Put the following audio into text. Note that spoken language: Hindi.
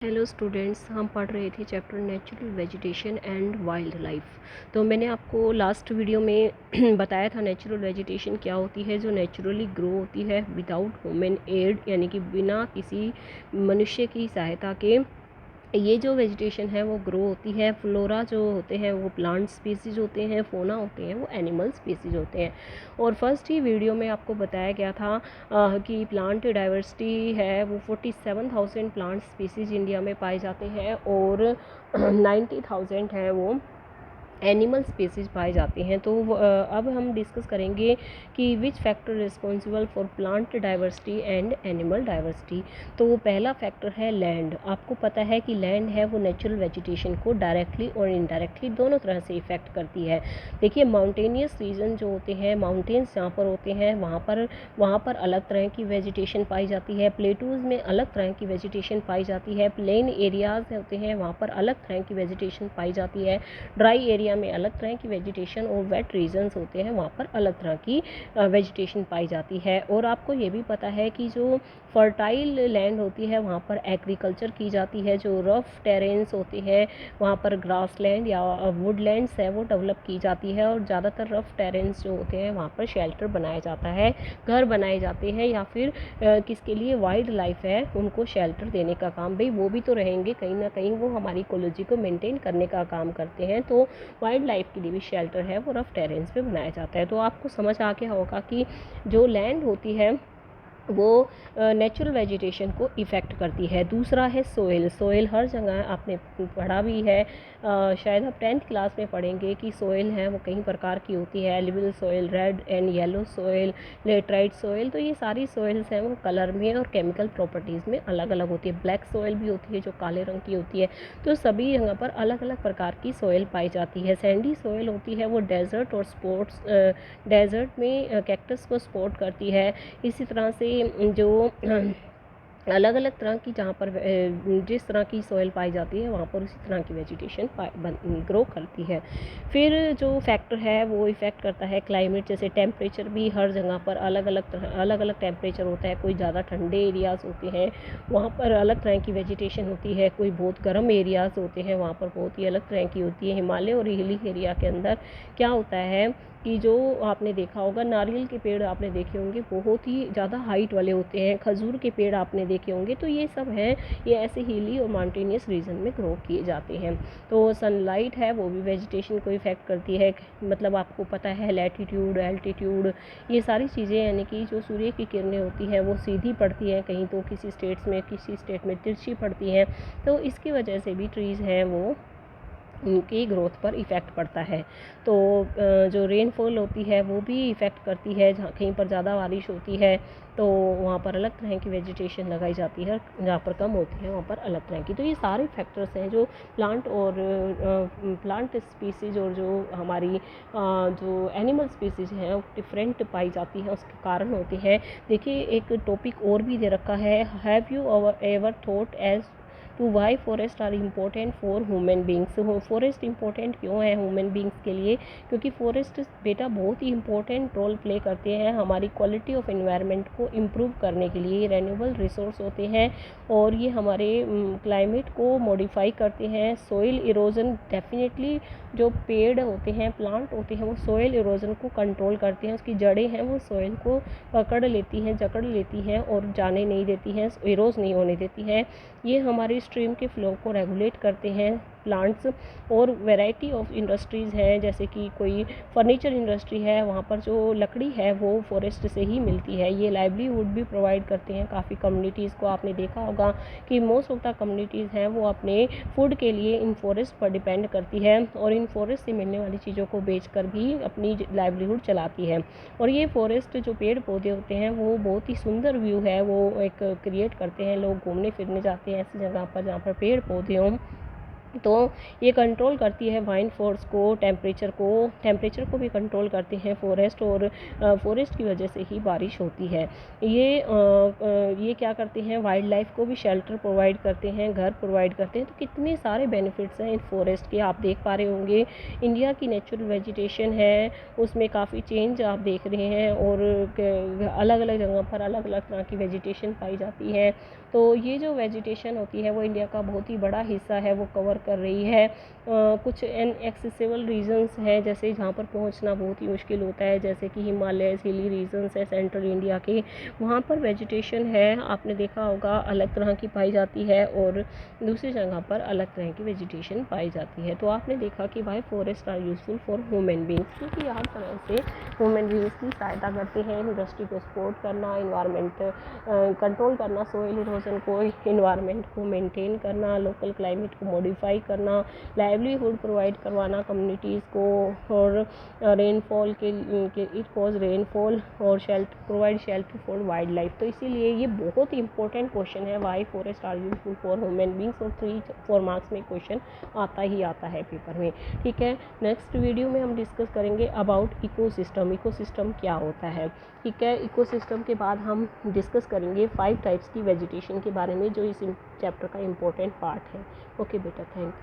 हेलो स्टूडेंट्स, हम पढ़ रहे थे chapter natural vegetation and wild life. तो मैंने आपको लास्ट वीडियो में बताया था नेचुरल वेजिटेशन क्या होती है, जो नेचुरली ग्रो होती है विदाउट ह्यूमन एड, यानी कि बिना किसी मनुष्य की सहायता के। ये जो वेजिटेशन है वो ग्रो होती है। फ्लोरा जो होते हैं वो प्लांट स्पीसीज होते हैं, फोना होते हैं वो एनिमल स्पीसीज होते हैं। और फर्स्ट ही वीडियो में आपको बताया गया था कि प्लांट डाइवर्सिटी है वो 47,000 प्लांट स्पीसीज इंडिया में पाए जाते हैं और 90,000 है वो एनिमल स्पीसीज पाए जाते हैं। तो अब हम डिस्कस करेंगे कि which factor responsible for plant diversity and animal diversity. तो वो पहला फैक्टर है लैंड। आपको पता है कि लैंड है वो नेचुरल वेजिटेशन को डायरेक्टली और इनडायरेक्टली दोनों तरह से इफेक्ट करती है। देखिए, माउंटेनियस रीजन जो होते हैं, माउंटेन्स जहाँ पर होते हैं वहाँ पर अलग तरह की वेजिटेशन पाई जाती है। प्लेटूज़ में अलग तरह की वेजिटेशन पाई जाती है। प्लेन एरियाज़ होते हैं वहाँ पर अलग तरह की वेजिटेशन पाई जाती है। ड्राई एरिया में अलग तरह की वेजिटेशन और वेट रीजन्स होते हैं वहाँ पर अलग तरह की वेजिटेशन पाई जाती है। और आपको ये भी पता है कि जो फर्टाइल लैंड होती है वहाँ पर एग्रीकल्चर की जाती है। जो रफ टेरेन्स होते हैं वहाँ पर ग्रास लैंड या वुडलैंड्स है वो डेवलप की जाती है। और ज़्यादातर रफ टेरेन्स जो होते हैं वहाँ पर शेल्टर बनाया जाता है, घर बनाए जाते हैं, या फिर किसके लिए, वाइल्ड लाइफ है उनको शेल्टर देने का काम। भाई वो भी तो रहेंगे कहीं ना कहीं, वो हमारी इकोलॉजी को मेंटेन करने का काम करते हैं। तो वाइल्ड लाइफ के लिए भी शेल्टर है वो रफ टेरेन्स पे बनाया जाता है। तो आपको समझ आ गया होगा कि जो लैंड होती है वो नेचुरल वेजिटेशन को इफ़ेक्ट करती है। दूसरा है सोइल। सोइल हर जगह आपने पढ़ा भी है, शायद आप 10th क्लास में पढ़ेंगे कि सोइल है वो कई प्रकार की होती है। Alluvial soil, red and yellow soil, laterite soil. तो ये सारी सोइल्स हैं वो कलर में और केमिकल प्रॉपर्टीज़ में अलग अलग होती है। ब्लैक सोइल भी होती है जो काले रंग की होती है। तो सभी जगह पर अलग अलग प्रकार की सोइल पाई जाती है। सैंडी सोइल होती है वो डेजर्ट और स्पोर्ट्स डेजर्ट में कैक्टस को सपोर्ट करती है। इसी तरह से जो अलग अलग तरह की जहाँ पर जिस तरह की सॉइल पाई जाती है वहाँ पर उसी तरह की वेजिटेशन ग्रो करती है। फिर जो फैक्टर है वो इफ़ेक्ट करता है क्लाइमेट। जैसे टेम्परेचर भी हर जगह पर अलग अलग टेम्परेचर होता है। कोई ज़्यादा ठंडे एरियाज़ होते हैं वहाँ पर अलग तरह की वेजिटेशन होती है। कोई बहुत गर्म एरियाज़ होते हैं वहाँ पर बहुत ही अलग तरह की होती है। हिमालय और हिली एरिया के अंदर क्या होता है कि जो आपने देखा होगा, नारियल के पेड़ आपने देखे होंगे बहुत ही ज़्यादा हाइट वाले होते हैं। खजूर के पेड़ आपने देखे होंगे। तो ये सब हैं, ये ऐसे हिली और माउंटेनियस रीजन में ग्रो किए जाते हैं। तो सनलाइट है वो भी वेजिटेशन को इफ़ेक्ट करती है। मतलब आपको पता है लैटीट्यूड, एल्टीट्यूड, ये सारी चीज़ें, यानी कि जो सूर्य की किरणें होती हैं वो सीधी पड़ती हैं कहीं, तो किसी स्टेट में तिरछी पड़ती हैं। तो इसकी वजह से भी ट्रीज़ हैं वो उनकी ग्रोथ पर इफ़ेक्ट पड़ता है। तो जो रेनफॉल होती है वो भी इफ़ेक्ट करती है। जहाँ कहीं पर ज़्यादा बारिश होती है तो वहाँ पर अलग तरह की वेजिटेशन लगाई जाती है, जहाँ पर कम होती है वहाँ पर अलग तरह की। तो ये सारे फैक्टर्स हैं जो प्लांट स्पीसीज और जो हमारी जो एनिमल स्पीसीज हैं वो डिफरेंट पाई जाती हैं, उसके कारण होते हैं। देखिए, एक टॉपिक और भी दे रखा है, have you ever thought as to why forest are important for human beings. Forest important क्यों है ह्यूमन बींग्स के लिए? क्योंकि फॉरेस्ट बेटा बहुत ही इंपॉर्टेंट रोल प्ले करते हैं हमारी क्वालिटी ऑफ एनवायरनमेंट को इम्प्रूव करने के लिए। रेन्यूएबल रिसोर्स होते हैं और ये हमारे क्लाइमेट को मॉडिफाई करते हैं। सॉइल इरोजन डेफिनेटली, जो पेड़ होते हैं, प्लांट होते हैं, वो सॉइल इरोजन को कंट्रोल करते हैं। उसकी जड़ें हैं वो सॉइल को पकड़ लेती हैं, जकड़ लेती हैं और जाने नहीं देती हैं, इरोज नहीं होने देती हैं। ये हमारी स्ट्रीम के फ्लो को रेगुलेट करते हैं प्लांट्स। और वैरायटी ऑफ इंडस्ट्रीज़ हैं, जैसे कि कोई फर्नीचर इंडस्ट्री है, वहाँ पर जो लकड़ी है वो फॉरेस्ट से ही मिलती है। ये लाइवलीहुड भी प्रोवाइड करते हैं काफ़ी कम्युनिटीज़ को। आपने देखा होगा कि मोस्ट ऑफ द कम्युनिटीज़ हैं वो अपने फूड के लिए इन फॉरेस्ट पर डिपेंड करती है और इन फॉरेस्ट से मिलने वाली चीज़ों को बेचकर भी अपनी लाइवलीहुड चलाती है। और ये फॉरेस्ट जो पेड़ पौधे होते हैं वो बहुत ही सुंदर व्यू है वो एक क्रिएट करते हैं। लोग घूमने फिरने जाते हैं ऐसी जगह पर जहाँ पर पेड़ पौधे हों। तो ये कंट्रोल करती है वाइंड फोर्स को, टेम्परेचर को भी कंट्रोल करते हैं फॉरेस्ट। और फॉरेस्ट की वजह से ही बारिश होती है। ये क्या करते हैं, वाइल्ड लाइफ को भी शेल्टर प्रोवाइड करते हैं, घर प्रोवाइड करते हैं। तो कितने सारे बेनिफिट्स हैं इन फॉरेस्ट के, आप देख पा रहे होंगे। इंडिया की नेचुरल वेजिटेशन है उसमें काफ़ी चेंज आप देख रहे हैं और अलग अलग जगह पर अलग अलग तरह की वेजिटेशन पाई जाती है। तो ये जो वेजिटेशन होती है वो इंडिया का बहुत ही बड़ा हिस्सा है, वो कवर कर रही है। कुछ इनएक्सेसिबल रीजन्स हैं, जैसे जहाँ पर पहुँचना बहुत ही मुश्किल होता है, जैसे कि हिमालय हिली रीजन्स है सेंट्रल इंडिया के, वहाँ पर वेजिटेशन है आपने देखा होगा अलग तरह की पाई जाती है, और दूसरी जगह पर अलग तरह की वेजिटेशन पाई जाती है। तो आपने देखा कि भाई forest are useful for human beings, क्योंकि हर तरह से ह्यूमन बींग्स की सहायता करते हैं, इंडस्ट्री को सपोर्ट करना, इन्वायरमेंट कंट्रोल करना, सोइल इरोजन को, इन्वायरमेंट को मेंटेन करना, लोकल क्लाइमेट को मॉडिफाई करना, लाइवलीहुड प्रोवाइड करवाना कम्युनिटीज़ को, और रेनफॉल के इट कॉज रेनफॉल, और shelter provide shelter for wild life. तो इसीलिए ये बहुत ही इंपॉर्टेंट क्वेश्चन है, why forest are useful for human beings, और 3-4 मार्क्स में क्वेश्चन आता ही आता है पेपर में। ठीक है, नेक्स्ट वीडियो में हम डिस्कस करेंगे अबाउट इकोसिस्टम, इकोसिस्टम क्या होता है। ठीक है, इकोसिस्टम के बाद हम डिस्कस करेंगे 5 टाइप्स की वेजिटेशन के बारे में, जो इस चैप्टर का इम्पोर्टेंट पार्ट है। ओके बेटा, थैंक